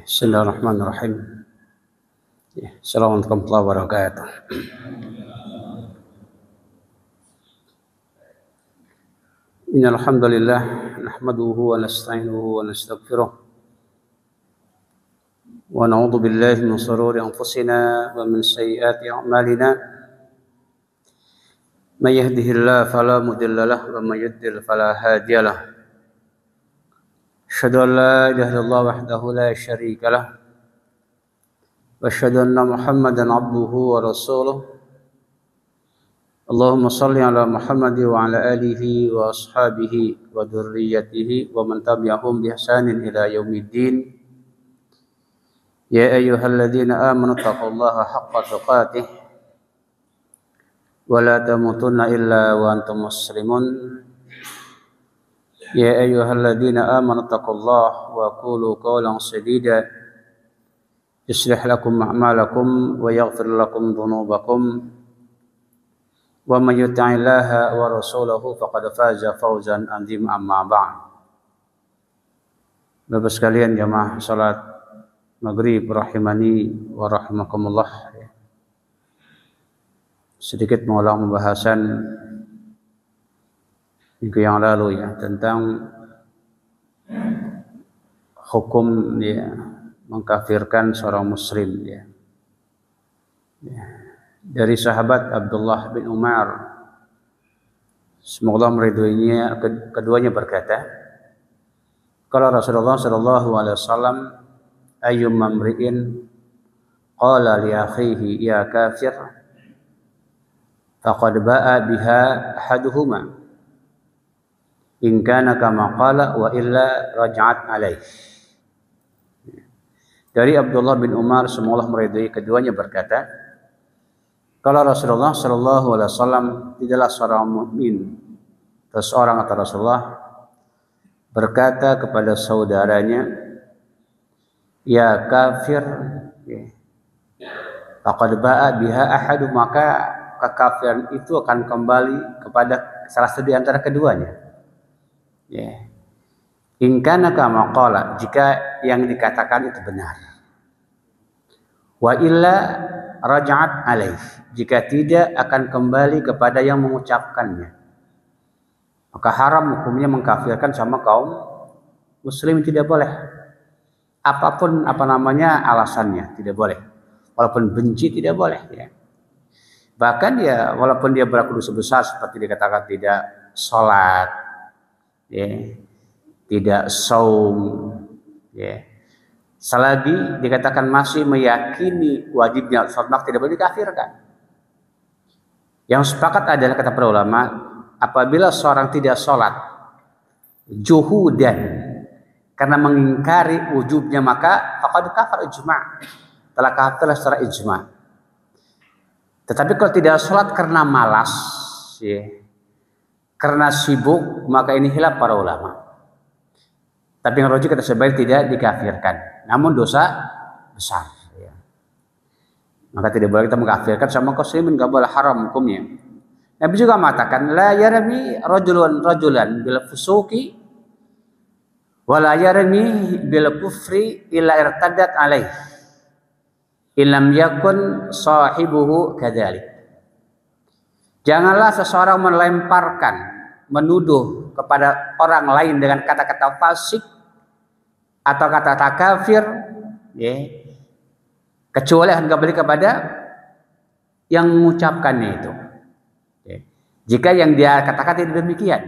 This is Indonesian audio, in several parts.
Bismillahirrahmanirrahim. Assalamualaikum warahmatullahi wabarakatuh. Innal hamdalillah nahmaduhu wa nasta'inuhu wa nastaghfiruh wa na'udzu billahi min shururi anfusina wa min sayyiati a'malina. May yahdihillahu fala mudilla lahu wa may yudlil fala hadiya lahu. Asyhadu an la ilaha illallah wahdahu la syarika lahu wa asyhadu anna Muhammadan abduhu wa rasuluh. Allahumma salli ala Muhammad wa ala alihi wa ashabihi wa dzurriyyatihi wa man tabi'ahum bi ihsanin ila yaumiddin. Ya ayyuhalladzina amanu taqullaha haqqa tuqatih wa la tamutunna illa wa antum muslimun. Ya ayyuhalladzina amanu taqullaha wa qulu qawlan sadida yuslih lakum a'malakum wa yaghfir lakum dhunubakum wa may yuti'illaha wa rasulahu faqad faza fawzan 'azima amma ba'd. Bapak sekalian jamaah salat maghrib rahimani wa rahimakumullah. Sedikit mengulang pembahasan minggu yang lalu ya tentang hukum ya mengkafirkan seorang muslim ya. Dari sahabat Abdullah bin Umar, semoga Allah meridhoinya, keduanya berkata, kalau Rasulullah sallallahu alaihi wasallam ayyum mamri'in qala li akhihi ya kafir faqad ba'a biha ahaduhuma in kana kama qala wa illa raj'at alaih. Dari Abdullah bin Umar, semoga Allah meridhai keduanya berkata, kalau Rasulullah sallallahu alaihi wasallam tidaklah seorang mukmin, seseorang atau Rasulullah berkata kepada saudaranya, ya kafir, faqad ba'a biha ahadu, maka kekafiran itu akan kembali kepada salah satu di antara keduanya. Ya. In kana kama qala, jika yang dikatakan itu benar. Wa illa raja'at alaih, jika tidak akan kembali kepada yang mengucapkannya. Maka haram hukumnya mengkafirkan sama kaum muslim, tidak boleh. Apapun alasannya tidak boleh. Walaupun benci tidak boleh ya. Bahkan ya walaupun dia berlaku dosa besar seperti dikatakan tidak salat ya, tidak saum ya. Selagi dikatakan masih meyakini wajibnya sholat tidak boleh dikafirkan. Yang sepakat adalah kata para ulama, apabila seorang tidak sholat juhudan karena mengingkari wujubnya, maka faqad kafar ijma', telah kafir secara ijma'. Tetapi kalau tidak sholat karena malas ya, karena sibuk, maka ini khilaf para ulama. Tapi yang rajih kata sebaik tidak dikafirkan, namun dosa besar ya. Maka tidak boleh kita mengkafirkan sama muslimin, enggak boleh, haram hukumnya. Nabi juga mengatakan la yarmi rajulan bil fusuqi wa la yarmi bil kufri illa irtaddat alaih illam yakun sahibuhu kadzalik. Janganlah seseorang melemparkan, menuduh kepada orang lain dengan kata-kata fasik atau kata-kata kafir ya, kecuali akan kembali kepada yang mengucapkannya itu ya. Jika yang dia katakan tidak demikian,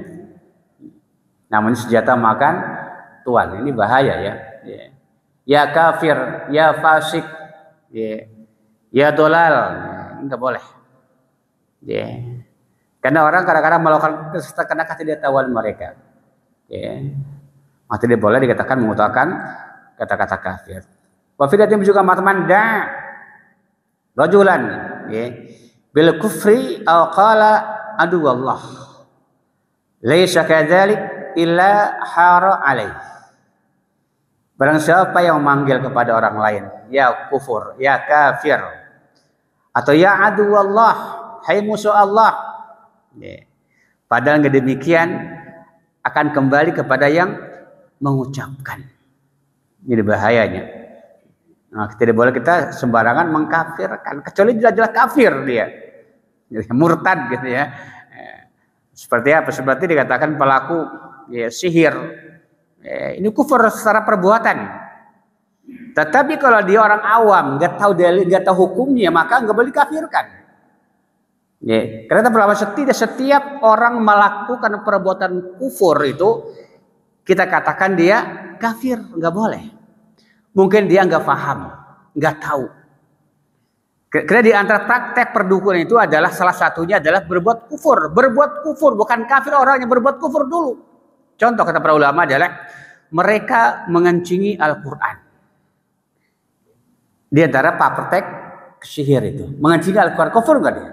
namun senjata makan tuan, ini bahaya ya. Ya kafir, ya fasik ya dolal, enggak boleh ya. Karena orang kadang-kadang melakukan kesesatan karena ketidaktahuan mereka ya. Maka tidak boleh dikatakan mengutarakan kata-kata kafir. Wa fi datim juga matmanda rajulan ya bil kufri aw qala adu wallah laisa kadzalik illa hara alaih. Barang siapa yang memanggil kepada orang lain ya kufur, ya kafir, atau ya adu wallah, hai musuh Allah ya, padahal nggak demikian, akan kembali kepada yang mengucapkan. Ini bahayanya. Nah, tidak boleh kita sembarangan mengkafirkan, kecuali jelas-jelas kafir dia, murtad gitu ya. Seperti apa? Seperti dikatakan pelaku ya, sihir, ini kufur secara perbuatan. Tetapi kalau dia orang awam, nggak tahu dalil, nggak tahu hukumnya, maka nggak boleh dikafirkan. Ya, karena setiap orang melakukan perbuatan kufur itu kita katakan dia kafir, nggak boleh. Mungkin dia nggak paham, nggak tahu. Karena di antara praktek perdukunan itu adalah salah satunya adalah berbuat kufur. Berbuat kufur, bukan kafir orang yang berbuat kufur dulu. Contoh kata para ulama adalah mereka mengencingi Al-Quran. Di antara praktek sihir itu. Mengencingi Al-Quran, kufur nggak dia?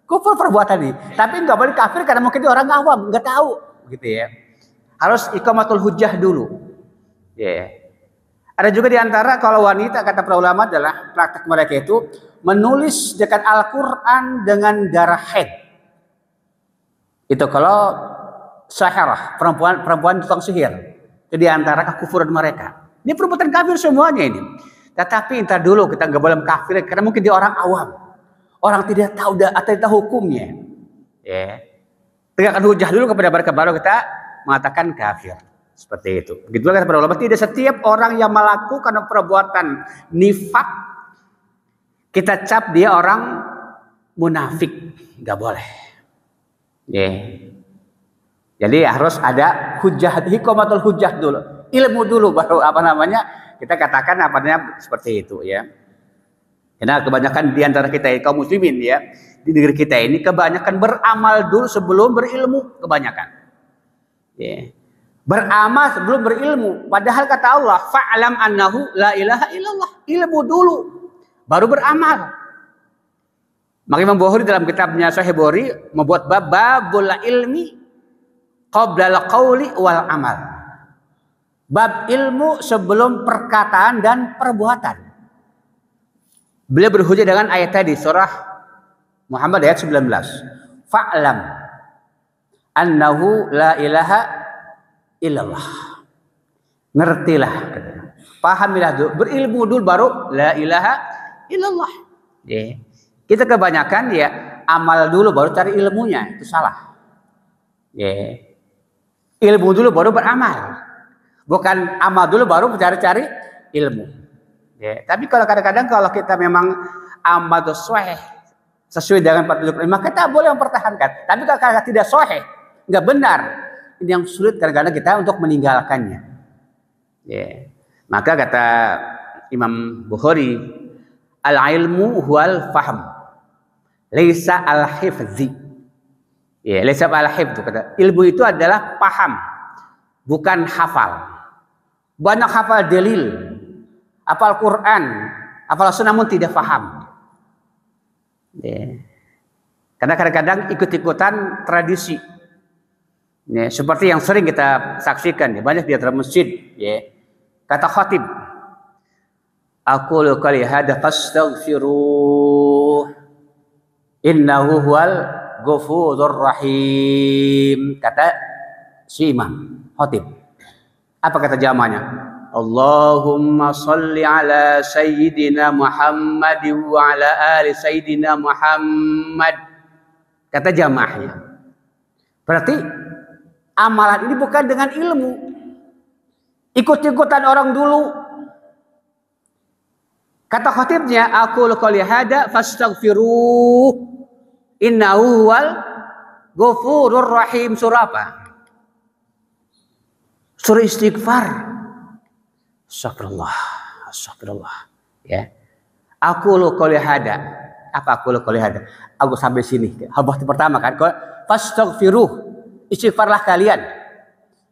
Kufur perbuatan ini. Tapi nggak boleh kafir karena mungkin dia orang awam, nggak tahu. Gitu ya. Harus iqamatul hujjah dulu. Ya. Ada juga di antara kalau wanita kata para ulama adalah praktek mereka itu menulis dekat Al-Quran dengan darah haid. Itu kalau sahirah, perempuan tukang sihir. Itu di antara kekufuran mereka. Ini perbuatan kafir semuanya ini. Tetapi entar dulu kita nggak boleh mengkafir karena mungkin dia orang awam. Orang tidak tahu atau tidak tahu hukumnya. Ya. Tegakkan hujah dulu kepada mereka baru kita mengatakan kafir. Seperti itu. Begitu kata para ulama, tidak setiap orang yang melakukan perbuatan nifak kita cap dia orang munafik, nggak boleh. Yeah. Jadi harus ada hujah, hikomatul hujah dulu, ilmu dulu baru kita katakan seperti itu ya. Karena kebanyakan di antara kita kaum muslimin ya di negeri kita ini kebanyakan beramal dulu sebelum berilmu kebanyakan. Yeah. Beramal sebelum berilmu. Padahal kata Allah, fa'lam annahu la ilaha illallah. Ilmu dulu, baru beramal. Maka Imam Bukhari dalam kitabnya Sahih Bukhari membuat babul ilmi qabla al-qauli wal amal. Bab ilmu sebelum perkataan dan perbuatan. Beliau berhujjah dengan ayat tadi surah Muhammad ayat 19. Fa'lam annahu la ilaha illallah. Ngertilah, pahamilah dulu, berilmu dulu baru la ilaha illallah. Yeah. Kita kebanyakan ya amal dulu baru cari ilmunya, itu salah. Yeah. Ilmu dulu baru beramal, bukan amal dulu baru cari ilmu. Yeah. Tapi kalau kadang-kadang kalau kita memang amal sesuai dengan petunjuk maka kita boleh mempertahankan. Tapi kalau tidak sahih, nggak benar. Ini yang sulit kadang-kadang kita untuk meninggalkannya. Yeah. Maka kata Imam Bukhari, al-ilmu huwal fahm, laisa al-hifzi. Ya, laisa al-hifz kata. Ilmu itu adalah paham, bukan hafal. Banyak hafal dalil, hafal Quran, hafal sunnah namun tidak paham. Yeah. Karena kadang-kadang ikut-ikutan tradisi. Ya, seperti yang sering kita saksikan ya, banyak di antara masjid ya. Kata khatib, aqulu qali hada fastaghfiruh innahu huwal ghafurur rahim. Kata si imam khatib. Apa kata jamaahnya? Allahumma salli ala sayyidina Muhammad wa ala ali sayyidina Muhammad. Kata jamaahnya. Berarti amalan ini bukan dengan ilmu. Ikut-ikutan orang dulu. Kata khatibnya, aqul qouli hada fastaghfiruh innahu huwal ghafurur rahim. Surah apa? Surah istighfar. Astagfirullah, astagfirullah. Ya. Aqul qouli hada. Apa aqul qouli hada? Aku sampai sini. Habis pertama kan, fastaghfiruh. Istighfarlah kalian.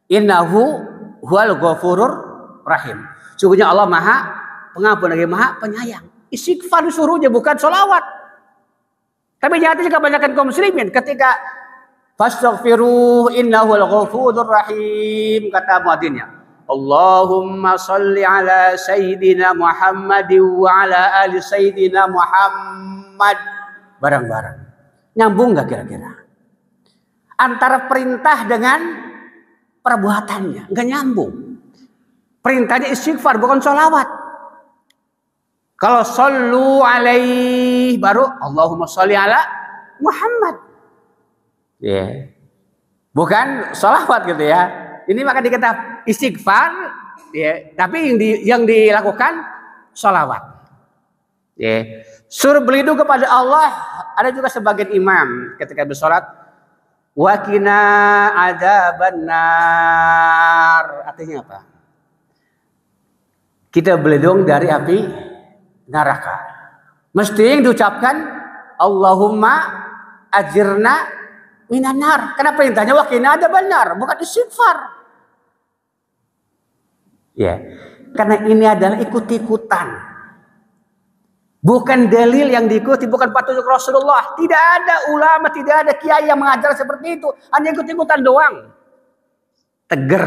Innahu huwal ghafurur rahim. Sungguhnya Allah Maha Pengampun lagi Maha Penyayang. Istighfar disuruhnya bukan sholawat. Tapi nyatanya kebanyakan kaum muslimin ketika fastaghfiruh innahu huwal ghafurur rahim kata muadzinnya, Allahumma sholli ala sayyidina Muhammad wa ala ali sayyidina Muhammad. Barang-barang. Nyambung enggak kira-kira? Antara perintah dengan perbuatannya enggak nyambung. Perintahnya istighfar bukan sholawat. Kalau sallu alaihi baru Allahumma sholli ala Muhammad. Ya. Bukan sholawat gitu ya. Ini maka dikata istighfar ya, tapi yang dilakukan sholawat. Ya. Suruh berlindung kepada Allah. Ada juga sebagian imam ketika bersolat, wa qina adzabannar. Artinya apa? Kita berlindung dari api neraka. Mesti yang diucapkan Allahumma ajirna minan nar. Karena perintahnya wa qina adzabannar, bukan istighfar. Ya. Karena ini adalah ikut-ikutan. Bukan dalil yang diikuti, bukan petunjuk Rasulullah. Tidak ada ulama, tidak ada kiai yang mengajar seperti itu. Hanya ikut-ikutan doang. Teger.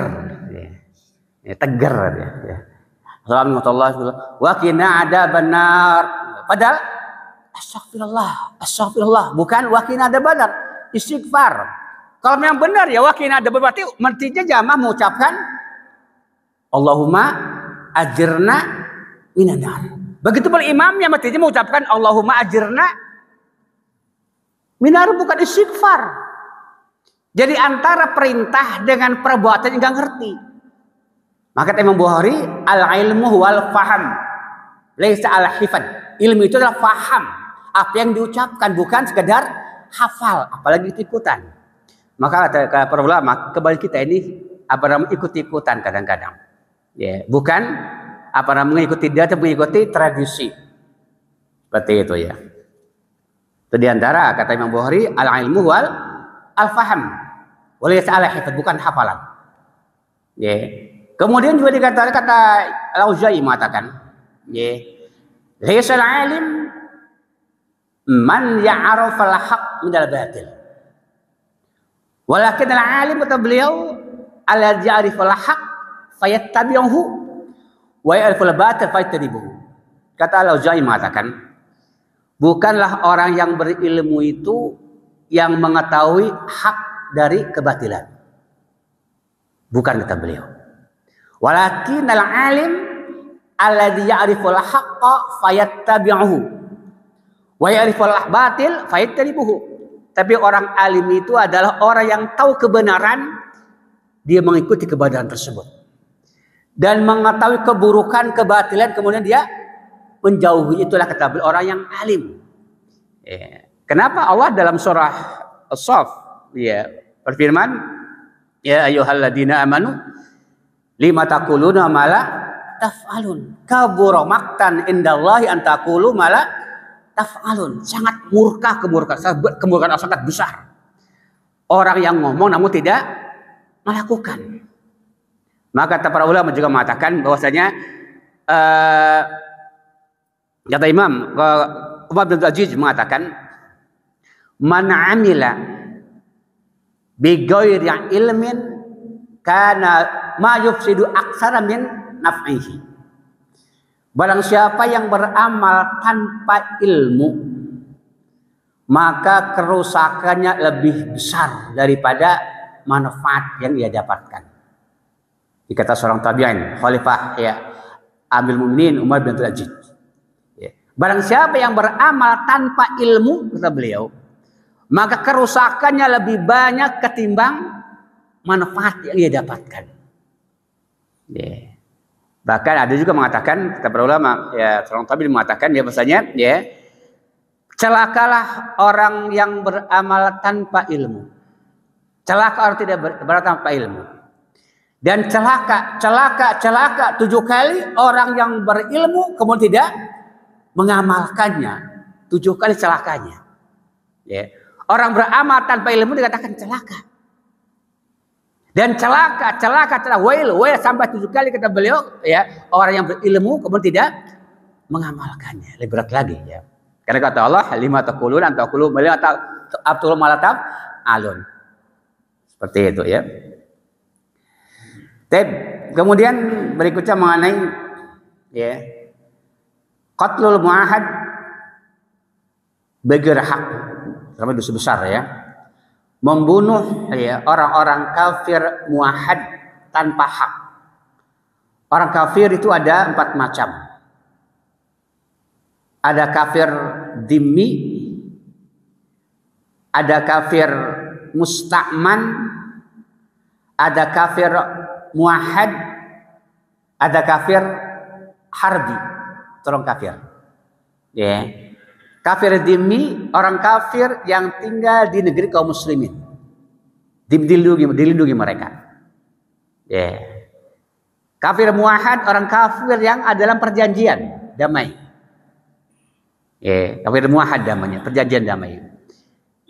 Ya, teger. Ya. Alhamdulillah. Wa qina adzabannar. Padahal astagfirullah, astagfirullah. Bukan wa qina adzabannar. Istighfar. Kalau memang benar ya wa qina adzabannar, berarti mestinya jamaah mengucapkan Allahumma ajirna minan nar. Begitu pula imamnya mestinya mengucapkan Allahumma ajirna minar, bukan istighfar. Jadi antara perintah dengan perbuatan yang gak ngerti. Maka Imam Bukhari, al-ilmu wal faham laisa al-hifad. Ilmu itu adalah faham, apa yang diucapkan, bukan sekedar hafal, apalagi ikutan. Maka kata para ulama, kembali kita ini apa namanya ikut-ikutan kadang-kadang. Ya, bukan apa namanya mengikuti dia atau mengikuti tradisi. Seperti itu ya. Itu diantara kata Imam Bukhari, al-ilmu wal al-faham. Walaysa al-hifdz, bukan hafalan. Ya. Kemudian juga dikatakan kata Al-Auza'i mengatakan, ya. Laisa al-alim man ya'rafa al-haq min al-batil. Walakin al-alim kata beliau alladzi ya'rifu al-haq fayattabi'uhu wa ya'riful batil fayajtanibuhu. Kata Al-Auza'i mengatakan, bukanlah orang yang berilmu itu yang mengetahui hak dari kebatilan. Bukan kata beliau. Walakin al-alim alladzi ya'riful haqqa fayattabi'uhu wa ya'riful batil fayajtanibuhu. Tapi orang alim itu adalah orang yang tahu kebenaran, dia mengikuti kebenaran tersebut. Dan mengetahui keburukan, kebatilan, kemudian dia menjauhi. Itulah kata orang yang alim. Ya. Kenapa Allah dalam surah As-Saff ya berfirman, ya ayyuhalladzina amanu lima taquluna ma la taf'alun kabura maqtan indallahi an taqulu ma la taf'alun. Sangat murka, kemurkaan sangat besar. Orang yang ngomong namun tidak melakukan. Maka para ulama juga mengatakan bahwasanya kata Imam Umar bin Aziz mengatakan, man amila bi ghairi ilmin kana ma yufsidu aksara min naf'ihi. Barang siapa yang beramal tanpa ilmu, maka kerusakannya lebih besar daripada manfaat yang ia dapatkan. Dikata seorang tabi'in, khalifah ya Amirul Mukminin Umar bin Abdul Aziz. Ya. Barang siapa yang beramal tanpa ilmu, kata beliau, maka kerusakannya lebih banyak ketimbang manfaat yang ia dapatkan. Ya. Bahkan ada juga mengatakan, kata para ulama, ya seorang tabi'in mengatakan ya bahasanya, ya celakalah orang yang beramal tanpa ilmu. Celaka orang tidak beramal tanpa ilmu. Dan celaka 7 kali orang yang berilmu kemudian tidak mengamalkannya. 7 kali celakanya. Ya. Orang beramal tanpa ilmu dikatakan celaka. Dan celaka, wail sampai 7 kali kata beliau, ya orang yang berilmu kemudian tidak mengamalkannya. Lebih berat lagi ya. Karena kata Allah, lima taqulun antaqulu abtul malatab alun. Seperti itu ya. Kemudian berikutnya mengenai ya qatlul muahad bighairi haq, termasuk dosa besar ya. Membunuh ya orang-orang kafir muahad tanpa hak. Orang kafir itu ada 4 macam. ada kafir dhimmi, ada kafir musta'man, ada kafir muahad, ada kafir harbi. Tolong kafir. Ya. Kafir dhimmi, orang kafir yang tinggal di negeri kaum muslimin. Dilindungi mereka. Ya. Kafir muahad, orang kafir yang ada dalam perjanjian damai. Ya, kafir muahad namanya, perjanjian damai.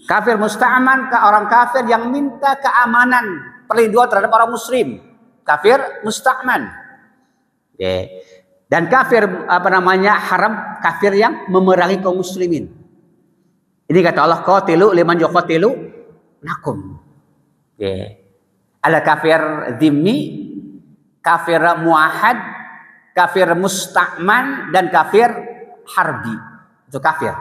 Kafir musta'man, orang kafir yang minta keamanan, perlindungan terhadap orang muslim. Kafir musta'man. Ya. Dan kafir haram, kafir yang memerangi kaum muslimin. Ini kata Allah, qatilu liman yuqatilu nakum. Ya. Ada kafir dhimmi, kafir muahad, kafir musta'man, dan kafir harbi. Itu kafir.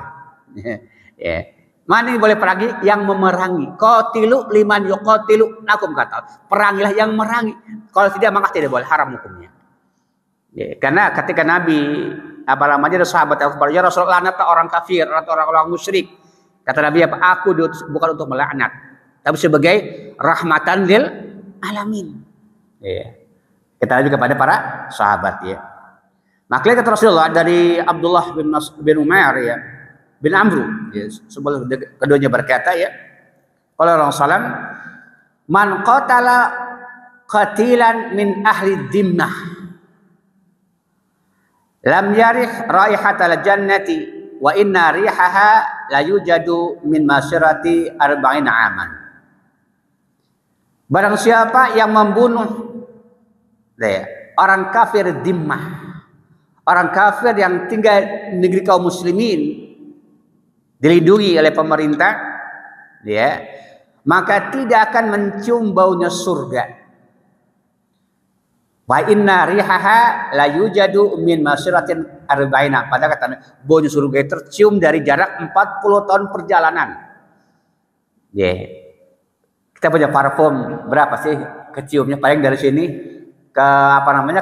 Ya. Mana ini boleh perangi? Yang memerangi. Qatilu liman yuqatilu nakum, kata Allah. Perangilah yang merangi. Kalau tidak, maka tidak boleh, haram hukumnya. Ya, karena ketika Nabi ada sahabat yang berkata, ya Rasulullah, laknat orang kafir atau orang musyrik. Kata Nabi, apa? Aku bukan untuk melaknat, tapi sebagai rahmatan lil alamin. Ya. Kita lebih kepada para sahabat, ya. Maka kata Rasulullah dari Abdullah bin Umar, ya, bin Amru, ya, sebelum keduanya berkata, ya, qala Rasulullah, man qatala qatilan min ahli dhimmah lam yarih raihatal jannati wa inna rihaha la yujadu min masirati arba'ina aman. Barang siapa yang membunuh orang kafir dhimmah, orang kafir yang tinggal di negeri kaum muslimin, dilindungi oleh pemerintah, ya, maka tidak akan mencium baunya surga. Wa inna rihaha la yujadu min masiratin arba'ina. Pada kata baunya surga tercium dari jarak 40 tahun perjalanan. Ya. Yeah. Kita punya parfum berapa sih keciumnya? Paling dari sini ke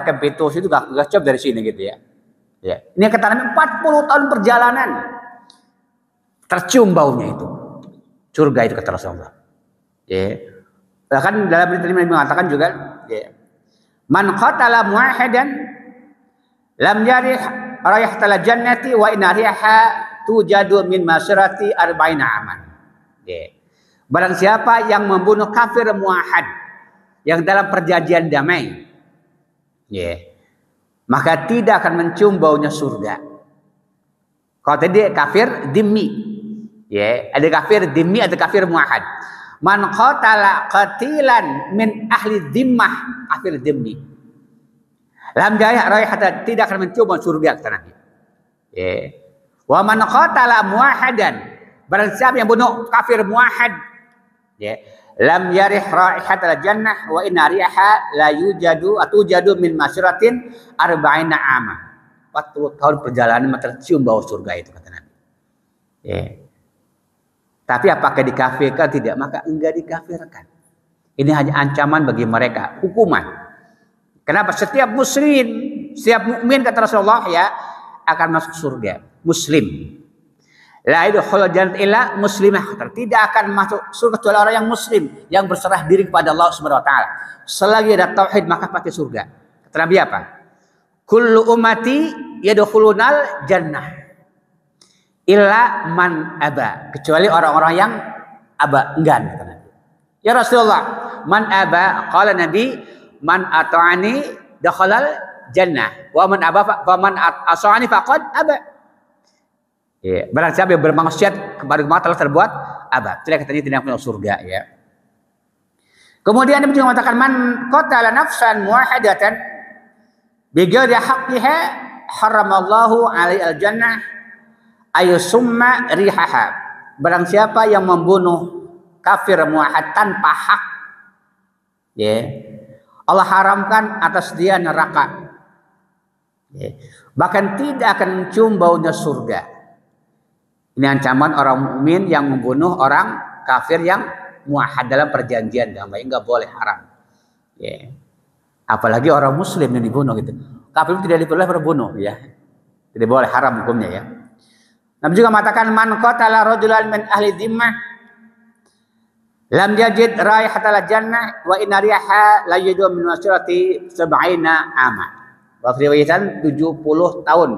ke Betus itu gak cium dari sini gitu ya. Ya. Yeah. Ini kata 40 tahun perjalanan tercium baunya itu. Surga itu kata Rasulullah. Ya. Yeah. Bahkan dalam berita ini mengatakan juga, ya. Yeah. Man qatala muahidan lam yarih raihatal jannati wa inna riha tujadu min masirati arba'ina aman. Yeah. Barang siapa yang membunuh kafir muahad yang dalam perjanjian damai, yeah, maka tidak akan mencium baunya surga. Kalau tadi kafir dhimmi, yeah, ada kafir dhimmi, ada kafir muahad. Man qatala qatilan min ahli dhimmah, kafir dhimmi, lam jaya raihata, tidak akan mencium surga, kata Nabi. Ya. Wa man qatala muahadan, barang siapa yang bunuh kafir muahad, ya, lam yarih raihatal jannah wa inna riha la yujadu atujadu min masiratin arba'ina ama. 40 tahun perjalanan tercium bau surga itu, kata Nabi. Ya. Tapi apakah dikafirkan? Tidak, maka enggak dikafirkan. Ini hanya ancaman bagi mereka, hukuman. Kenapa? Setiap muslim, setiap mukmin, kata Rasulullah, ya, akan masuk surga. Muslim. La yadkhulul jannata illa muslimah. Tidak akan masuk surga kecuali orang yang muslim, yang berserah diri kepada Allah Subhanahu wa taala. Selagi ada tauhid, maka pasti surga. Kata Nabi apa? Kullu ummati yadkhulunal jannah illa man aba, kecuali orang-orang yang aba, enggan, kata Nabi. Ya Rasulullah, man aba, qala Nabi, man ata'ani dakhalal jannah wa man aba fa man asani faqad aba. Ya, barang siapa yang bermaksiat kepada Allah telah terbuat aba, tidak, katanya tidak masuk surga, ya. Kemudian Nabi juga mengatakan, man qatala nafsan muwahhadatan bi ghairi haqqiha haramallahu alaihi al-jannah ayusumma rihaha. Barang siapa yang membunuh kafir muahad tanpa hak, ya, Allah haramkan atas dia neraka, ya. Bahkan tidak akan mencium baunya surga. Ini ancaman orang mukmin yang membunuh orang kafir yang muahad dalam perjanjian damai, enggak boleh, haram, ya. Apalagi orang muslim yang dibunuh gitu. Kafir tidak diperbolehkan berbunuh, ya. Tidak boleh, haram hukumnya, ya. Nabi juga mengatakan man qatala rajulan min ahli dhimmah lam yajid raihatal jannah wa inna riha la yajidu min masirati 70 ama. Wa fi riwayatan 70 tahun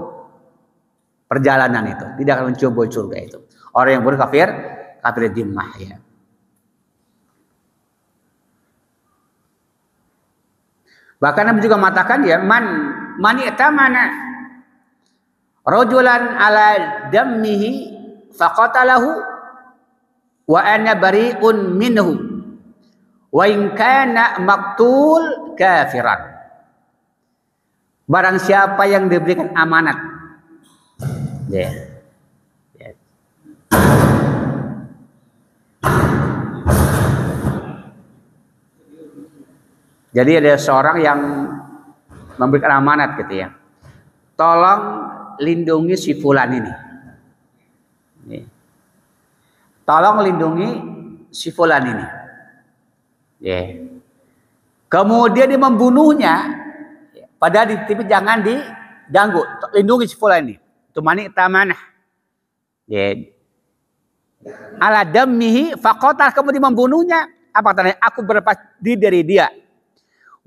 perjalanan itu tidak akan mencium bau surga itu. Orang yang berkafir kafir dhimmah ya. Bahkan Nabi juga mengatakan ya man i'tamana rajulan ala dammihi faqatalahu wa ana bari'un minhu wa in kana maqtul kafiran. Barang siapa yang diberikan amanat ya. Ya. Jadi ada seorang yang memberikan amanat gitu ya. Tolong lindungi si fulan ini. Tolong lindungi si fulan ini. Kemudian dia membunuhnya. Padahal tapi jangan diganggu. Lindungi si fulan ini. Itu mani tamanah. Ala dammihi faqatal, kemudian membunuhnya. Apa katanya? Aku berlepas diri dari dia.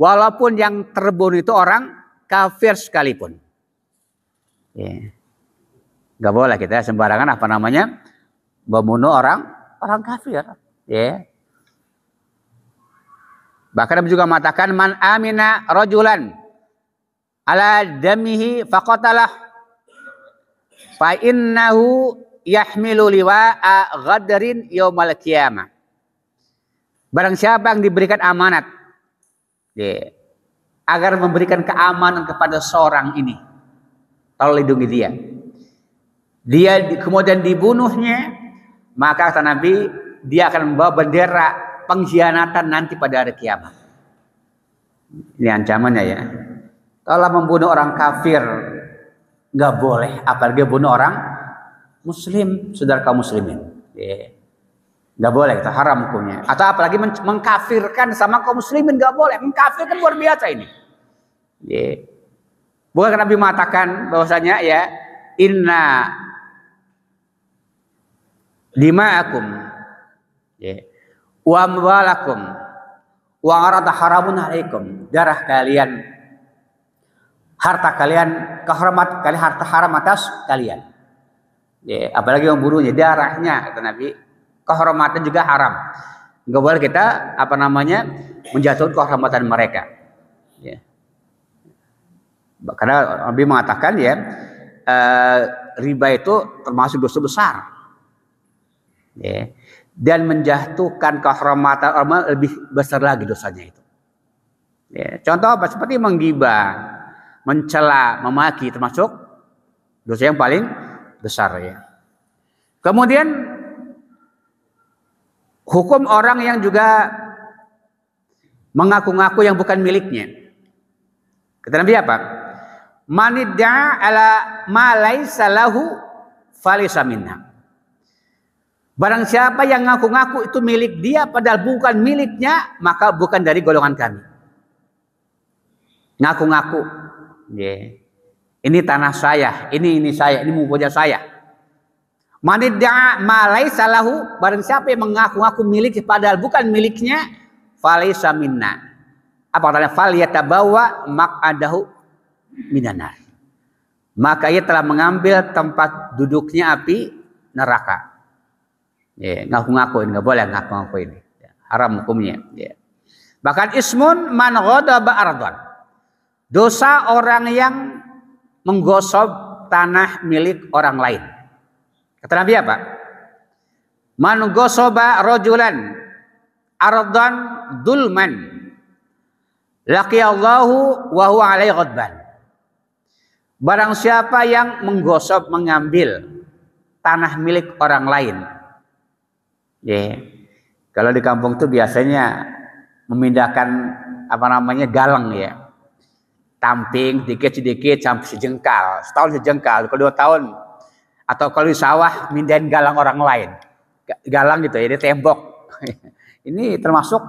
Walaupun yang terbunuh itu orang kafir sekalipun. Gak boleh kita sembarangan apa namanya membunuh orang kafir. Bahkan Nabi juga mengatakan man amina rajulan ala damihi faqatalah fa innahu yahmilu liwa'a ghadrin yaumal qiyamah. Barang siapa yang diberikan amanat agar memberikan keamanan kepada seorang ini, tolong lindungi dia. Dia kemudian dibunuhnya, maka kata Nabi, dia akan membawa bendera pengkhianatan nanti pada hari kiamat. Ini ancamannya ya. Kalau membunuh orang kafir nggak boleh, apalagi bunuh orang muslim, saudara kaum muslimin. Nggak boleh, itu haram hukumnya. Atau apalagi mengkafirkan sama kaum muslimin, nggak boleh. Mengkafirkan luar biasa ini. Bukan Nabi mengatakan bahwasanya ya inna dima'akum wa amwalakum wa arada haramun alaikum, darah kalian, harta kalian, kehormat kalian, harta haram atas kalian. Apalagi membunuhnya, darahnya kata Nabi, kehormatan juga haram. Enggak boleh kita apa namanya menjatuhkan kehormatan mereka. Karena Nabi mengatakan ya riba itu termasuk dosa besar. Dan menjatuhkan kehormatan orang lebih besar lagi dosanya itu. Contoh apa? Seperti menggibah, mencela, memaki, termasuk dosa yang paling besar ya. Kemudian hukum orang yang juga mengaku-ngaku yang bukan miliknya. Kata Nabi apa? Manidda'a ala ma laisa lahu falaysa minna. Barang siapa yang ngaku-ngaku itu milik dia padahal bukan miliknya, maka bukan dari golongan kami. Ngaku-ngaku. Ini tanah saya, ini saya, ini punya saya. Manidda'a ma laisa lahu, barang siapa yang mengaku-ngaku milik padahal bukan miliknya, falaysa minna. Apa katanya? Falyatabawa maq'adahu minanar. Maka ia telah mengambil tempat duduknya api neraka. Ngaku-ngaku ini, nggak boleh ngaku-ngaku ini. Haram hukumnya. Bahkan ismun man ghadaba ardan. Dosa orang yang menggosok tanah milik orang lain. Kata Nabi apa? Man ghasoba rajulan ardan dulman laqiyallahu wa huwa alaihi ghadban. Barang siapa yang menggosok, mengambil tanah milik orang lain. Kalau di kampung tuh biasanya memindahkan apa namanya galang ya. Tamping sedikit sampai sejengkal, setahun sejengkal, kalau 2 tahun. Atau kalau di sawah mindahin galang orang lain. Galang gitu ya, di tembok. Ini termasuk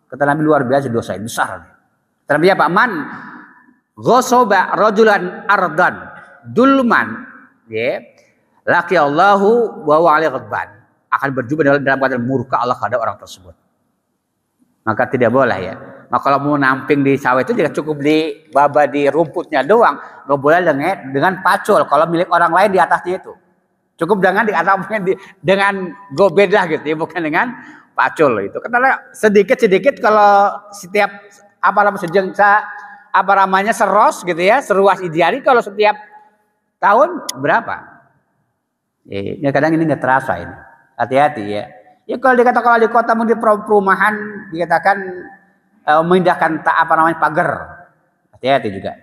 kata Nabi luar biasa dosa besar. Kata Nabi apa? Man ghasoba rajulan ardan dulman, laki Allahu wa huwa alaihi ghadban, akan berjumpa dalam keadaan murka Allah kepada orang tersebut. Maka tidak boleh ya. Maka kalau mau namping di sawah itu tidak cukup di baba di rumputnya doang, nggak boleh dengan pacul. Kalau milik orang lain di atasnya itu, cukup dengan di atasnya dengan gobedah gitu ya, bukan dengan pacul itu. Karena sedikit kalau setiap seros gitu ya, seruas jari kalau setiap tahun berapa? Ya kadang ini nggak terasa ini. Hati-hati ya. Ya kalau di kota mungkin perumahan dikatakan memindahkan pagar. Hati-hati juga.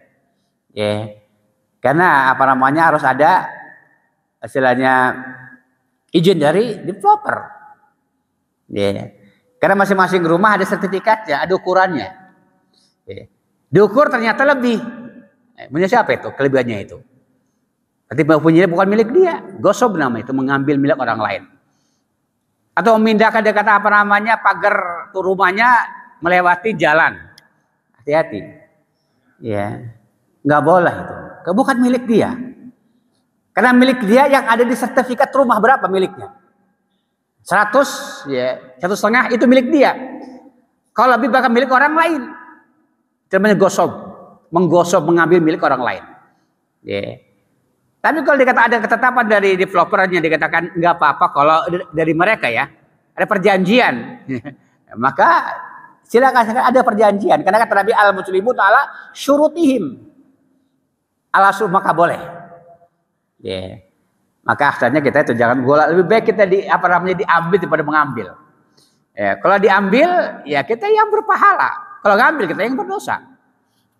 Ya. Karena harus ada istilahnya izin dari developer. Ya. Karena masing-masing rumah ada sertifikatnya, ada ukurannya. Ya. Diukur ternyata lebih. Punya siapa itu? Kelebihannya itu. Berarti punya bukan milik dia. Gosob nama itu, mengambil milik orang lain. Atau memindahkan pagar tuh rumahnya melewati jalan. Hati-hati. Ya. Nggak boleh itu. Bukan milik dia. Karena milik dia yang ada di sertifikat rumah berapa miliknya? 100 ya, 1,5 itu milik dia. Kalau lebih bahkan milik orang lain. Itu namanya gosob. Menggosok mengambil milik orang lain. Ya. Tapi kalau ada ketetapan dari developernya dikatakan nggak apa-apa kalau dari mereka ya ada perjanjian, maka silakan ada perjanjian karena kata Nabi al-muslimu ta'ala syurutihim maka boleh. Ya. Maka akhirnya kita itu jangan golak, lebih baik kita diambil daripada mengambil. Ya, kalau diambil ya kita yang berpahala, kalau ngambil kita yang berdosa.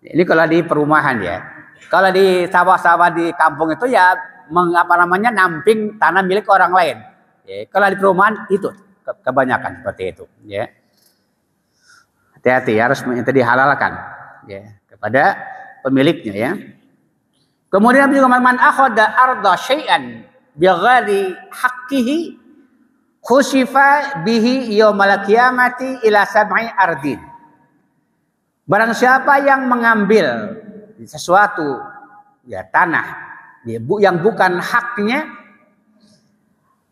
Ini kalau di perumahan ya. Kalau di sawah-sawah di kampung itu ya namping tanah milik orang lain. Ya, kalau di perumahan itu kebanyakan seperti itu. Ya. Hati-hati harus dihalalkan ya, kepada pemiliknya ya. Kemudian juga man akhadha arda syai'an bighairi haqqihi khusifa bihi yaumal qiyamati ila sab'i ardin. Barang siapa yang mengambil sesuatu ya tanah ya, yang bukan haknya,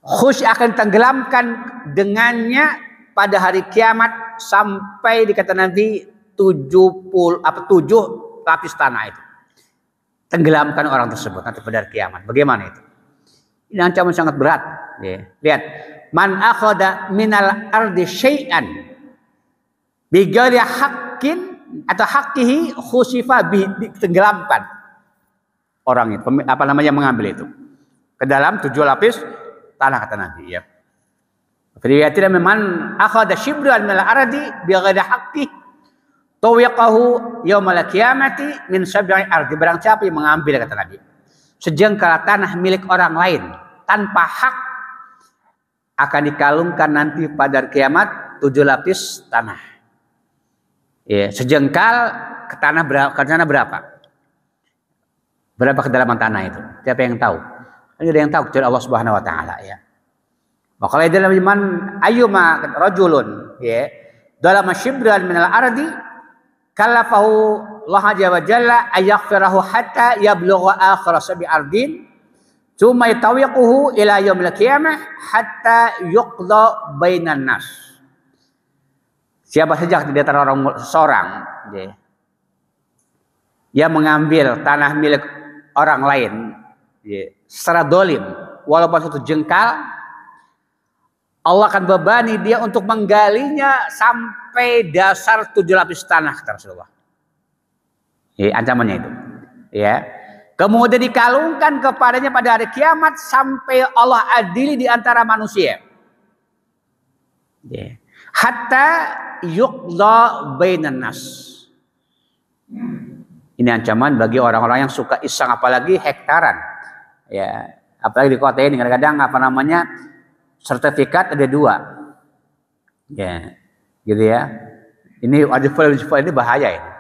akan tenggelamkan dengannya pada hari kiamat sampai dikata Nabi 7 lapis tanah itu. Tenggelamkan orang tersebut nanti pada hari kiamat. Bagaimana itu? Ini ancaman sangat berat. Ya. Lihat, man akhadha minal ardi syai'an bighairi haqqin atau haqqihi khusifa tenggelamkan orang itu mengambil itu ke dalam 7 lapis tanah kata Nabi ya. Riwayatnya memang akhadha shibran min al-ardi bighairi haqqi tawiqahu yaumal qiyamati min sab'i ardi. Barang siapa yang mengambil kata Nabi sejengkal tanah milik orang lain tanpa hak akan dikalungkan nanti pada kiamat 7 lapis tanah. Ya, sejengkal ke tanah berapa? Berapa kedalaman tanah itu? Siapa yang tahu? Hanya ada yang tahu kecuali Allah Subhanahu wa taala ya. Maka dalam iman ayyuma rajulun ya, dalam shibran minal ardi kalafahu Allah Azza wa Jalla ayaghfirahu hatta yablugha akhir sab'i ardin thumma yatawiquhu ila yaumil qiyamah hatta yuqda bainan nas. Siapa saja di antara seorang yang mengambil tanah milik orang lain secara dolim walaupun satu jengkal, Allah akan bebani dia untuk menggalinya sampai dasar 7 lapis tanah kata Rasulullah. Ancamannya itu. Ya. Kemudian dikalungkan kepadanya pada hari kiamat sampai Allah adili di antara manusia. Hatta yuqda bainan nas. Ini ancaman bagi orang-orang yang suka iseng, apalagi hektaran. Ya, apalagi di kota ini kadang-kadang sertifikat ada 2. Ya. Gitu ya. Ini ini bahaya ini.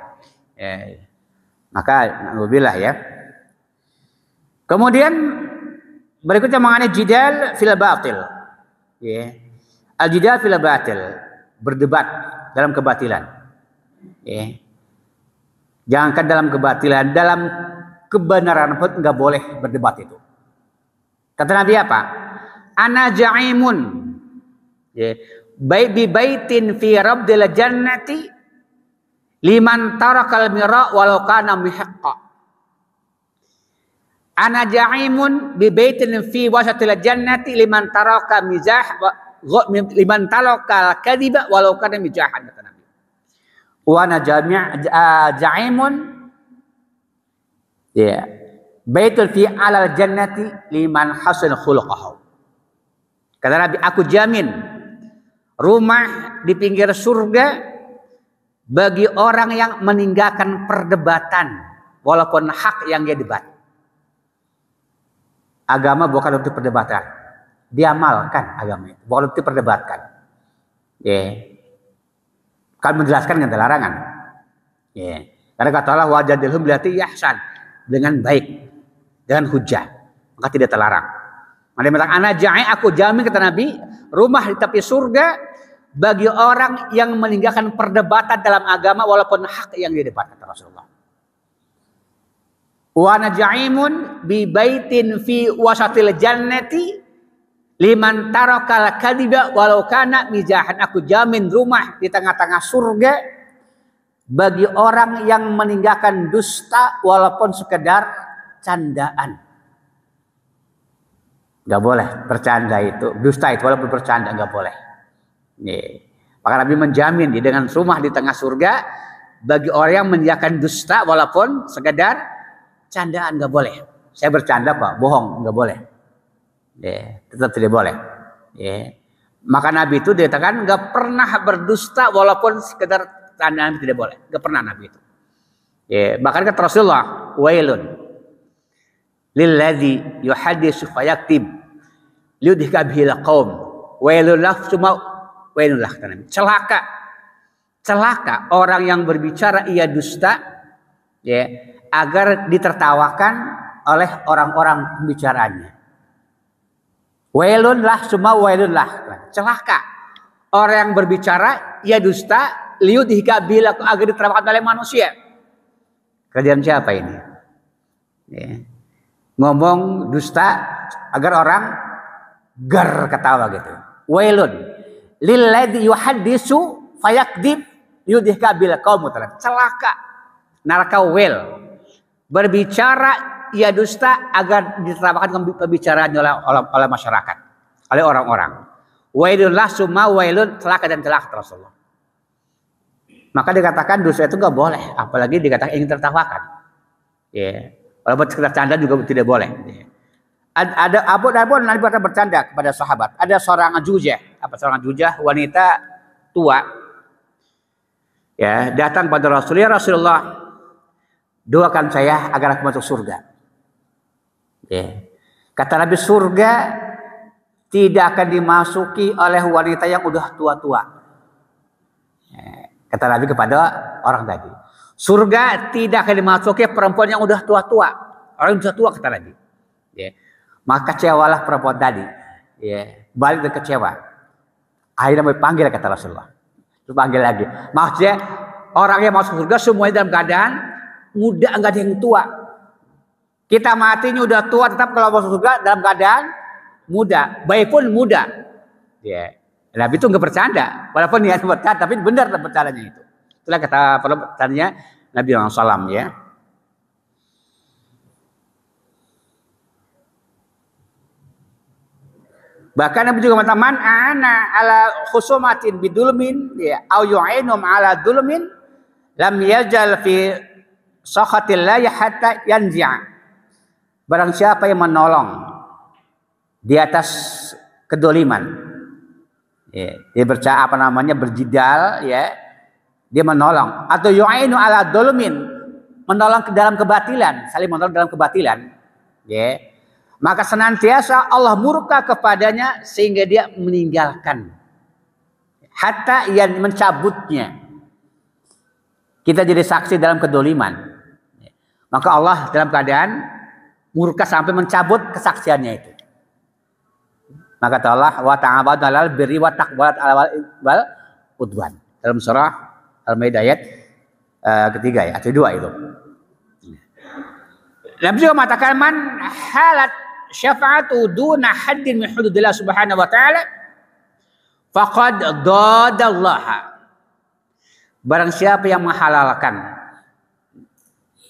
Ya. Maka alhamdulillah ya. Kemudian berikutnya mengenai jidal fil batil. Ya. Al-jidal fil batil, berdebat dalam kebatilan. Ya. Jangankan dalam kebatilan, dalam kebenaran pun nggak boleh berdebat itu. Kata Nabi apa? Ana ja'imun. Ya. Bi baitin fi rabdil jannati liman tarakal mira walau kana mihaqqa. Ana ja'imun bi baitin fi wasatil jannati liman taraka mizah liman talaka kadhiba walau kana mijahan, kata Nabi. Wa ana ja'imun ya baitul fi alal jannati liman hasan khuluquhu. Kata Nabi, aku jamin rumah di pinggir surga bagi orang yang meninggalkan perdebatan walaupun hak yang dia debat. Agama bukan untuk perdebatan, diamalkan agama itu, bukan untuk perdebatkan. Kan menjelaskan dengan larangan. Karena kata Allah wajadilhum billati ihsan, dengan baik, dengan hujah, maka tidak terlarang. Ada bilang ana ja'i, aku jamin, kata Nabi, rumah di tepi surga bagi orang yang meninggalkan perdebatan dalam agama walaupun hak yang dia debat, kata Rasulullah. Wa ana ja'imun bi baitin fi wasatil jannati liman tarakal kadhiba walau kana mijahan. Aku jamin rumah di tengah-tengah surga bagi orang yang meninggalkan dusta walaupun sekedar candaan. Gak boleh bercanda itu, dusta itu walaupun bercanda gak boleh. Maka Nabi menjamin dengan rumah di tengah surga bagi orang yang meninggalkan dusta walaupun sekedar candaan, gak boleh. Saya bercanda kok, bohong, gak boleh. Tetap tidak boleh. Maka Nabi itu dikatakan gak pernah berdusta walaupun sekedar candaan, tidak boleh. Gak pernah Nabi itu. Bahkan kata Rasulullah, wailun lilladzi yuhaddisu fayaktib liudhika bihil qaum. Wailullah semua wailullah, kata Nabi. Celaka orang yang berbicara ia dusta, agar ditertawakan oleh orang-orang pembicaraannya. Wailunlah semua wailunlah. Celaka orang yang berbicara ia dusta liudhika bihil qaum, agar ditertawakan oleh manusia. Kerjaan siapa ini? Ngomong dusta agar orang ger ketawa gitu. Wailun lilladzi yuhaddisu fayakdzib yudhika bil qaum. Celaka, neraka wail, berbicara ia dusta agar ditertawakan pembicaraannya oleh masyarakat, oleh orang-orang. Wailullah summa wailun, celaka dan celaka, Rasulullah. Maka dikatakan dosa itu enggak boleh, apalagi dikatakan ingin tertawakan. Walaupun sekedar canda juga tidak boleh. Ada Abu Nabi pernah bercanda kepada sahabat. Ada seorang ajujah, wanita tua. Datang pada Rasulullah, Rasulullah, doakan saya agar aku masuk surga. Kata Nabi, surga tidak akan dimasuki oleh wanita yang udah tua-tua. Kata Nabi kepada orang tadi, surga tidak akan dimasuki perempuan yang udah tua-tua. Orang yang sudah tua, kata Nabi. Maka kecewalah perempuan tadi. Balik dan kecewa. Akhirnya panggil, kata Rasulullah. Terus panggil lagi. Maksudnya orang yang masuk surga semuanya dalam keadaan muda, enggak ada yang tua. Kita matinya udah tua, tetap kalau masuk surga dalam keadaan muda. Baik pun muda. Nabi itu enggak bercanda. Walaupun niat bercanda, tapi benar bercandanya itu. Itulah kata pertanyaannya Nabi SAW, ya. Bahkan Nabi juga mengatakan, man ana ala khusumatin bidulmin, au yu'inum ala dulmin, lam yajal fi sakhatillah hatta yanzi'a. Barang siapa yang menolong di atas kedoliman, dia berjidal, dia menolong, atau yu'inu ala dulmin, menolong ke dalam kebatilan, saling menolong dalam kebatilan, maka senantiasa Allah murka kepadanya sehingga dia meninggalkan, hatta yang mencabutnya. Kita jadi saksi dalam kedoliman, maka Allah dalam keadaan murka sampai mencabut kesaksiannya itu. Maka kata Allah, wa ta'awadu 'alal birri wa taqwa wal udwan, dalam surah Al-Maidah ayat ketiga, atau 2 itu. Nabi juga mengatakan, man halat syafa'atu duna haddin min hududillah subhanahu wa ta'ala faqad dadallaha. Barang siapa yang menghalalkan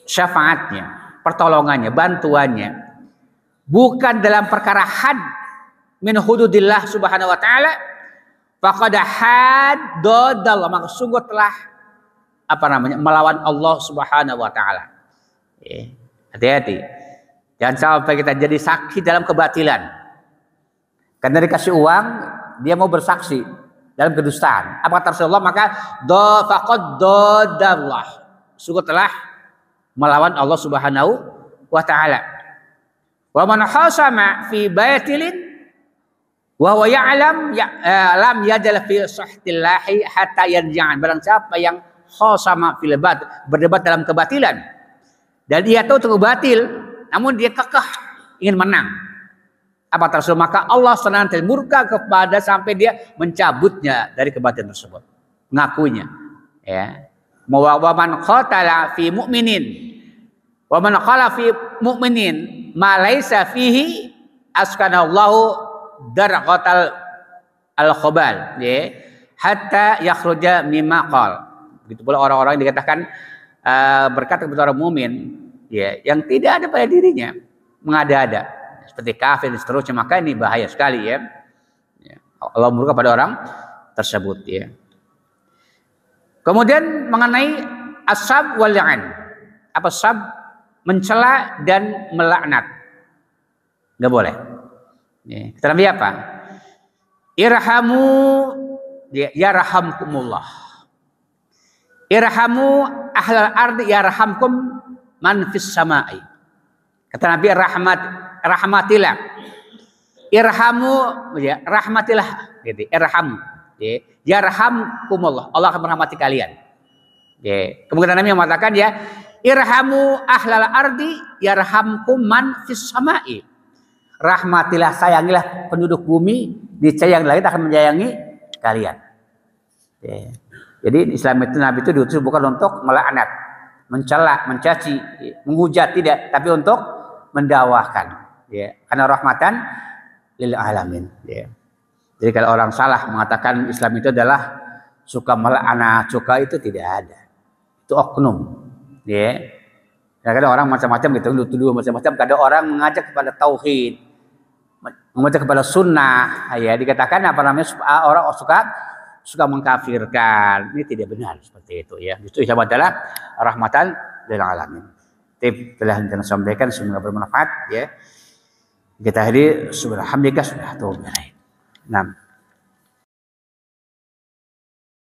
syafaatnya, pertolongannya, bantuannya bukan dalam perkara had min hududillah subhanahu wa ta'ala faqad haddadallah, maka sungguh telah melawan Allah subhanahu wa ta'ala. Hati-hati, jangan sampai kita jadi saksi dalam kebatilan. Karena dikasih uang, dia mau bersaksi dalam kedustaan. Apa kata Rasulullah? Maka faqad dadallah, sungguh telah melawan Allah subhanahu wa ta'ala. Wa man khasama fi batilin wa huwa ya'lam lam yajal fi sahtillahi hatta yarji'an. Barang siapa yang khasama fil berdebat dalam kebatilan dan dia tahu itu batil namun dia kekeh ingin menang, apa tersebut, maka Allah senantiasa murka kepada sampai dia mencabutnya dari kebatilan tersebut, mengakuinya. Ya, wa man qatala fi mu'minin wa man qala fi mu'minin ma laisa fihi askanallahu darqatal al-khabal, ya, hatta yakhruja mimma qala. Begitu pula orang-orang yang dikatakan berkata kepada orang mukmin, ya, yang tidak ada pada dirinya, mengada-ada seperti kafir dan seterusnya, maka ini bahaya sekali, ya. Allah murka pada orang tersebut, ya. Kemudian mengenai as-sab wal la'an. Apa sab? Mencela dan melaknat. Enggak boleh. Ya. Kita nabi apa? Irhamu yarhamkumullah. Irhamu ahlal ardi yarhamkum man fis samai. Kata Nabi, rahmatilah. Irhamu, ya, rahmatilah, gitu. Irham, ya. Yarhamkumullah. Allah akan merahmati kalian. Ya. Kemudian Nabi mengatakan, ya, irhamu ahlal ardi yarhamkum man fis samai. Rahmatilah, sayangilah penduduk bumi, niscaya yang lain akan menyayangi kalian. Ya. Jadi Islam itu, Nabi itu diutus bukan untuk melaknat, mencela, mencaci, menghujat, tidak, tapi untuk mendakwahkan, ya. Karena rahmatan lil alamin, ya. Jadi kalau orang salah mengatakan Islam itu adalah suka melaknat, suka, itu tidak ada. Itu oknum, ya. Kadang orang macam-macam gitu, tuduh macam-macam. Kadang orang mengajak kepada tauhid, mengajak kepada sunnah, ya, dikatakan orang suka mengkafirkan. Ini tidak benar seperti itu, ya. Justru Islam adalah rahmatan lil alamin. Tip telah kita sampaikan, semoga bermanfaat, ya. Kita hari subhanallah sudah tahu. Nah.